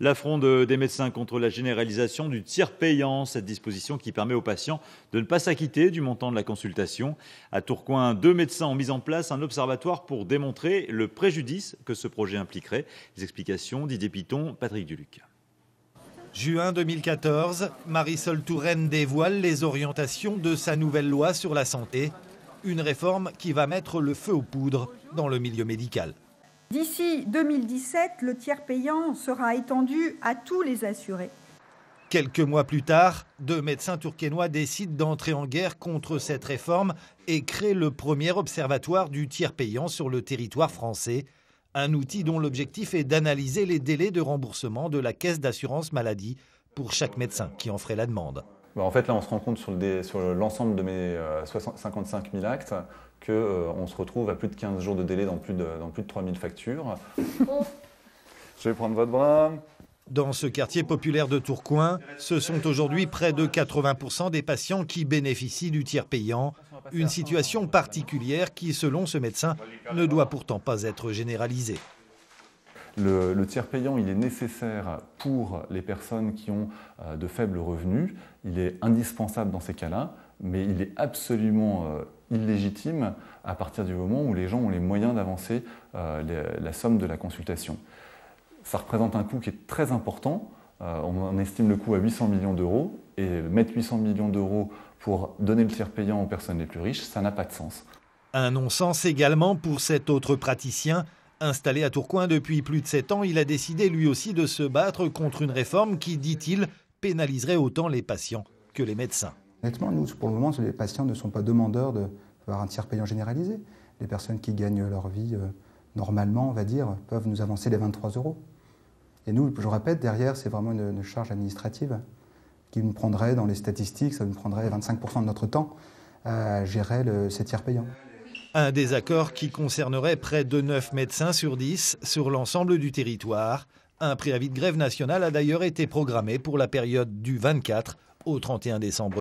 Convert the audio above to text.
La fronde des médecins contre la généralisation du tiers payant, cette disposition qui permet aux patients de ne pas s'acquitter du montant de la consultation. À Tourcoing, 2 médecins ont mis en place un observatoire pour démontrer le préjudice que ce projet impliquerait. Les explications, Didier Piton, Patrick Duluc. Juin 2014, Marisol Touraine dévoile les orientations de sa nouvelle loi sur la santé. Une réforme qui va mettre le feu aux poudres dans le milieu médical. D'ici 2017, le tiers payant sera étendu à tous les assurés. Quelques mois plus tard, 2 médecins tourquenois décident d'entrer en guerre contre cette réforme et créent le premier observatoire du tiers payant sur le territoire français. Un outil dont l'objectif est d'analyser les délais de remboursement de la caisse d'assurance maladie pour chaque médecin qui en ferait la demande. En fait, là, on se rend compte sur l'ensemble de mes 55 000 actes qu'on se retrouve à plus de 15 jours de délai dans plus de 3000 factures. Je vais prendre votre bras. Dans ce quartier populaire de Tourcoing, ce sont aujourd'hui près de 80% des patients qui bénéficient du tiers payant. Une situation particulière qui, selon ce médecin, ne doit pourtant pas être généralisée. Le tiers payant, il est nécessaire pour les personnes qui ont de faibles revenus. Il est indispensable dans ces cas-là, mais il est absolument illégitime à partir du moment où les gens ont les moyens d'avancer la somme de la consultation. Ça représente un coût qui est très important. On estime le coût à 800 millions d'euros. Et mettre 800 millions d'euros pour donner le tiers payant aux personnes les plus riches, ça n'a pas de sens. Un non-sens également pour cet autre praticien. Installé à Tourcoing depuis plus de 7 ans, il a décidé lui aussi de se battre contre une réforme qui, dit-il, pénaliserait autant les patients que les médecins. Honnêtement, nous, pour le moment, les patients ne sont pas demandeurs d'avoir un tiers payant généralisé. Les personnes qui gagnent leur vie normalement, on va dire, peuvent nous avancer les 23 euros. Et nous, je répète, derrière, c'est vraiment une charge administrative qui nous prendrait, dans les statistiques, ça nous prendrait 25% de notre temps à gérer ces tiers payants. Un désaccord qui concernerait près de 9 médecins sur 10 sur l'ensemble du territoire. Un préavis de grève nationale a d'ailleurs été programmé pour la période du 24 au 31 décembre.